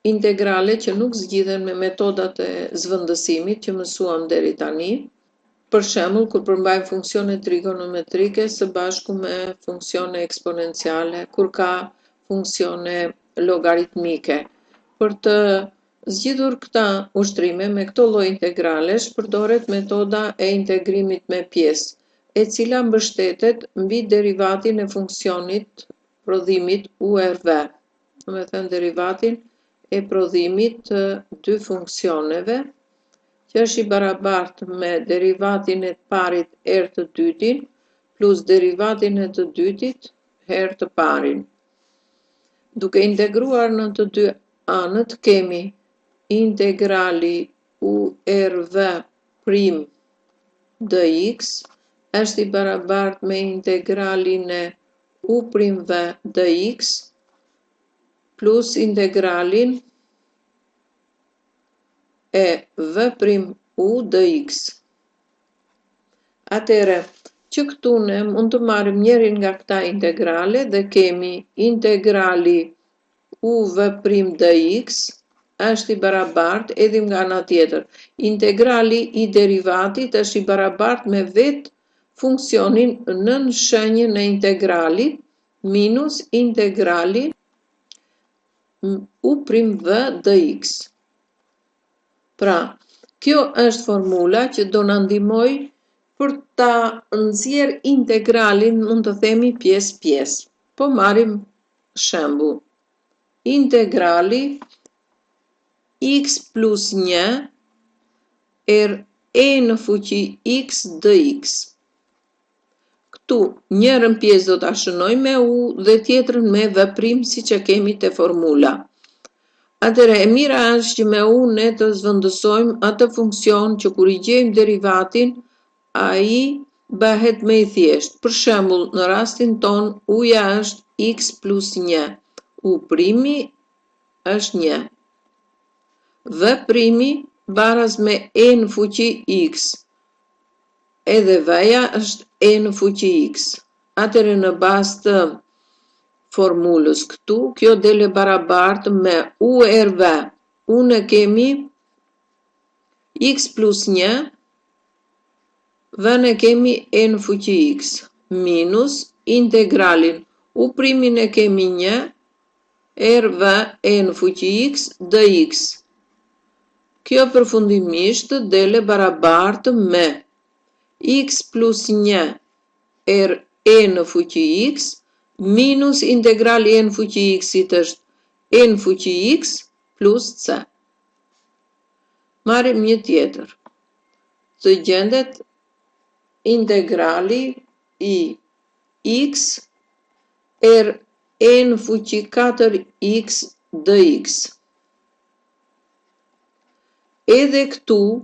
integrale që nuk zgjidhen me metodat e zvendësimit që mësuam deri tani. Për shembull, kur përmbajmë funksione trigonometrike së bashku me funksione eksponenciale, kur ka funksione logaritmike. Për të zgjidhur këta ushtrime me këto lloj integralesh, përdoret metoda e integrimit me pjesë, e cila mbështetet mbi derivatin e funksionit prodhimit URV, do të thënë derivatin e prodhimit të dy funksioneve, që është i barabartë me derivatin e parit herë të dytin plus derivatin e të dytit herë të parin. Duke integruar në të dy anët, kemi integrali URV prim dx është i barabartë me integralin e U prim V dx plus integralin e V prim U dx. Atëre, që këtu ne mund të marrim njërin nga këta integrale dhe kemi integrali U V prim dx është i barabartë edhe nga ana tjetër. Integrali i derivatit është i barabartë me vetë funksionin nën shenjën e integralit minus integrali U prim V dx. Pra, kjo është formula që do na ndihmoj për ta nxjerr integralin, mund të themi pjesë-pjesë. Po marrim shembull. Integrali x plus 1 e në fuqi x dx. Këtu njërën pjesë do ta shënojmë me u dhe tjetrën me v prim siç e kemi te formula. Atëre, e mira është që me u ne të zvendësojmë atë funksion që kur i gjejmë derivatin, ai bëhet më i thjeshtë. Për shembull, në rastin ton, uja është x plus 1, u primi është 1. V primi baraz me e në fuqi x, edhe v-ja është e në fuqi x. Atëre në bazë të formulës këtu, kjo dele barabartë me URV. Unë kemi x plus 1, v-në kemi e në fuqi x, minus integralin. U primin e kemi 1, v e në fuqi x dx. Kjo përfundimisht dele barabartë me x plus 1 e në fuqi x minus integrali e në fuqi x-it është e në fuqi x plus c. Marrim një tjetër. Të gjendet integrali i x e në fuqi 4x dx. Edhe këtu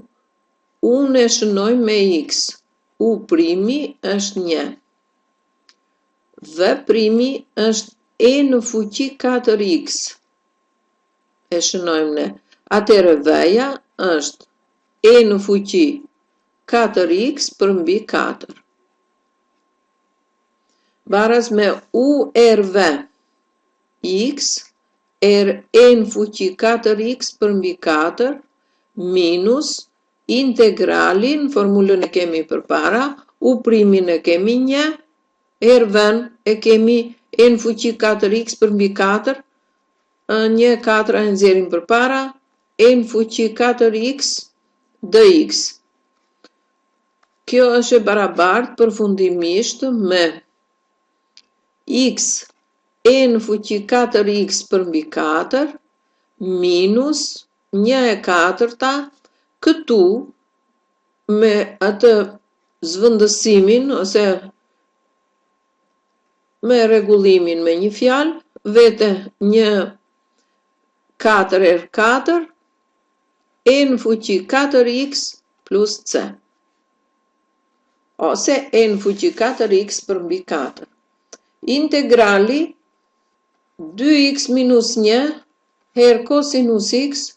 unë e shënoj me x. U primi është 1. V primi është e në fuqi 4x. E shënojmë ne. Atëre v-ja është e në fuqi 4x përmbi 4. Baraz me URV x e në fuqi 4x përmbi 4 minus integralin, formulën e kemi përpara, u primin e kemi 1, v-n e kemi e në fuqi 4x përmbi 4, 1, 4 e nxjerrim përpara, e në fuqi 4x dx. Kjo është e barabartë përfundimisht me x e në fuqi 4x përmbi 4 minus 1/4, këtu me atë zvendësimin ose me rregullimin me një fjalë, vete 1/4 e në fuqi 4x plus c. Ose e në fuqi 4x përmbi 4. Integrali 2x minus 1 herë kosinus x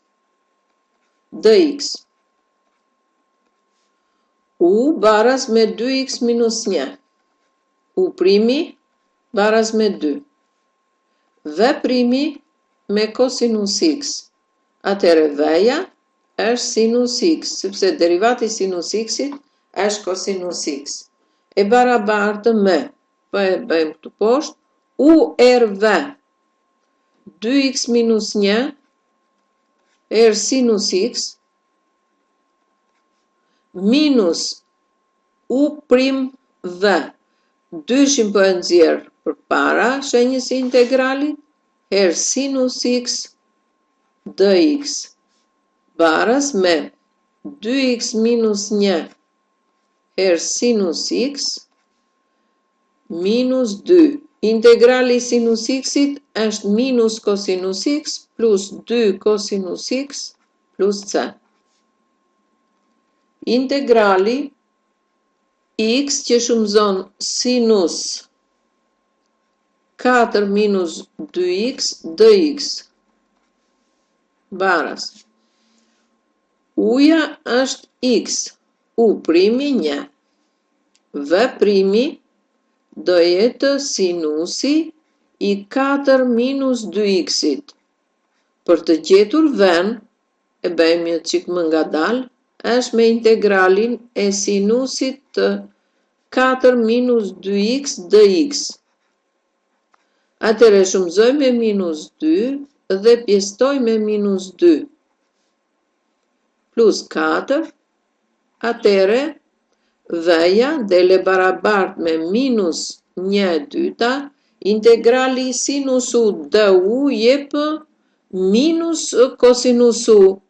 dx. U baraz me 2x minus 1. U primi baraz me 2. V primi me kosinus x. Atëre v-ja është sinus x, sepse derivati sinus x-it është kosinus x. E barabartë me, po e bëjmë këtu poshtë, u v 2x minus 1 sinus x minus u prim v. Dyshim po e nxjerr përpara shenjës së integralit sinus x dx baras me 2x minus 1 sinus x minus 2. Integrali sinus x-it është minus cosinus x plus 2 cosinus x plus c. Integrali x që shumëzon sinus 4 minus 2x dx baras. Uja është x, u primi 1. V primi do jetë sinusi i 4 minus 2x-it. Për të gjetur v-n, e bëjmë një çik më ngadalë, është me integralin e sinusit të 4 minus 2x dx. Atëre shumëzoj me minus 2 dhe pjesëtoj me minus 2. Plus 4, atëre v-ja dele barabart me minus 1/2, integrali sinus u du jep minus cosinus u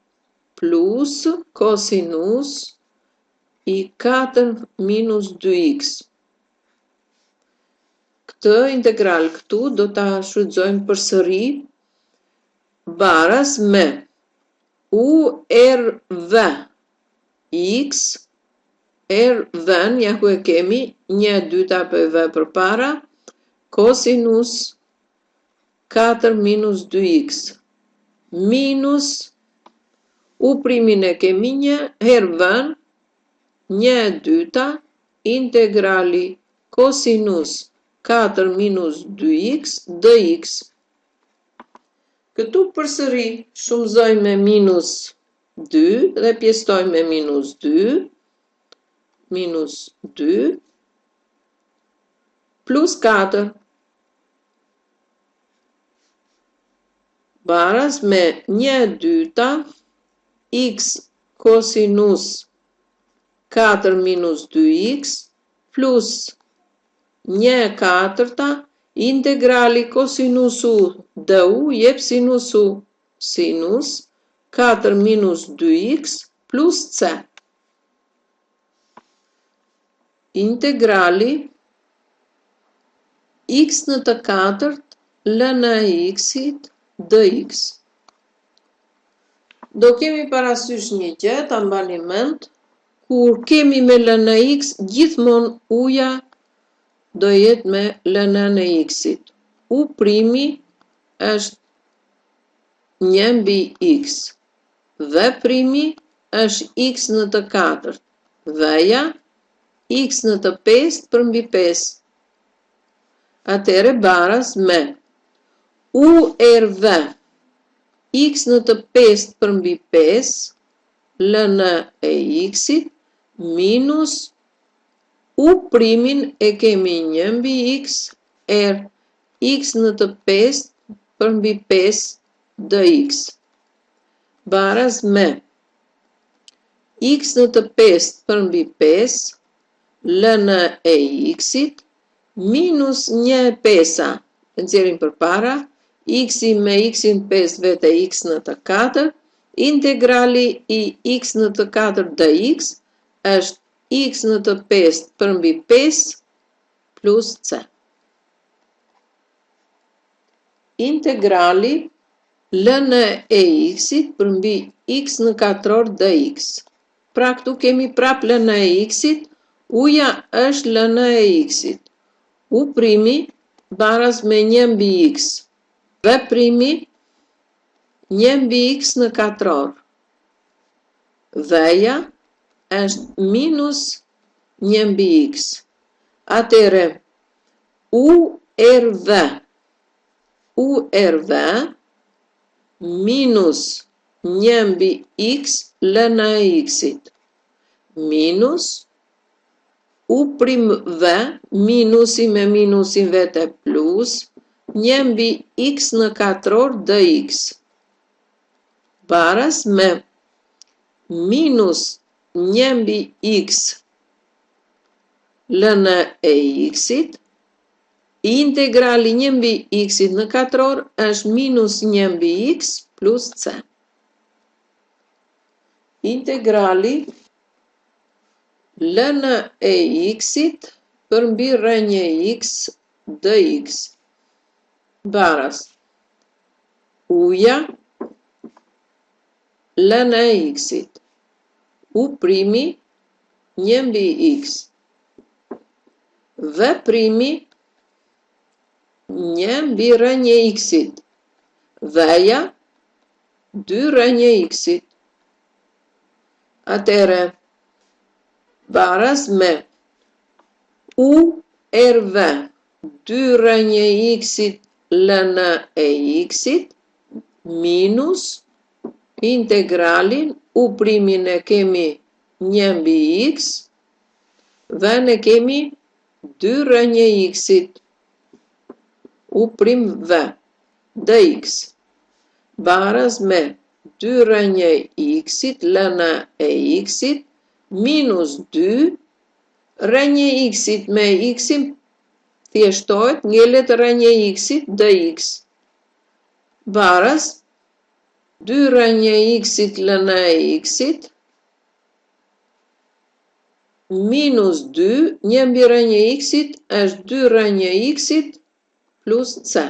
plus cosinus i 4 minus 2x. Këtë integral këtu do ta shfrytëzojmë përsëri baras me u v x v-n, ja ku e kemi, 1/2 për v përpara, cosinus 4 minus 2x, minus, u primin e kemi 1, her v-n, 1/2, integrali cosinus 4 minus 2x dx. Këtu përsëri shumëzoj me minus 2 dhe pjesëtoj me minus 2, minus 2, plus 4, baras me 1/2 x cosinus 4 minus 2x plus 1/4 integrali cosinus u du jep sinus u sinus 4 minus 2x plus c. Integrali x në të katërt ln e x-it dx. Do kemi parasysh një gjë, ta mbani mend, kur kemi me ln e x, gjithmonë uja do jetë me ln e x-it. U primi është 1/x. V primi është x në të katërt. V-ja x në të 5 për mbi 5. Atëre baras me u v x në të 5 për mbi 5 ln e x-it minus u primin e kemi 1/x x në të 5 për mbi 5 dx. Baras me x në të 5 për mbi 5 ln e x-it minus 1/5. Nxjerrim përpara, x-i me x-in 5 vete x në të 4, integrali i x në të 4 dx është x në të 5 për mbi 5 plus c. Integrali ln e x-it për mbi x në katror dx. Pra këtu kemi prap ln e x-it, uja është ln e x-it. U primi baras me 1/x. V primi 1/x në katror. V-ja është minus 1/x. Atëre u v minus 1 mbi x ln e x-it minus u prim v, minusi me minusin vete plus 1 mbi x në katror dx baras me minus 1 mbi x ln e x-it, integrali 1 mbi x-it në katror është minus 1 mbi x plus c. Integrali ln e x-it për mbi rrënje x dx baras uja ln e x-it u primi 1 mbi x v primi 1 mbi rrënje x-it v-ja 2 rrënje x-it. Atëre baras me u rv 2 rrënje x-it ln e x-it minus integralin u primin e kemi 1 mbi x v ne kemi 2 rrënje x-it u prim v dx baras me 2 rrënje x-it ln e x-it minus 2 rrënje x-it me x-in thjeshtohet, ngelet rrënje x-it dx baras 2 rrënje x-it ln e x-it minus 2 1 mbi rrënje x-it është 2 rrënje x-it plus c.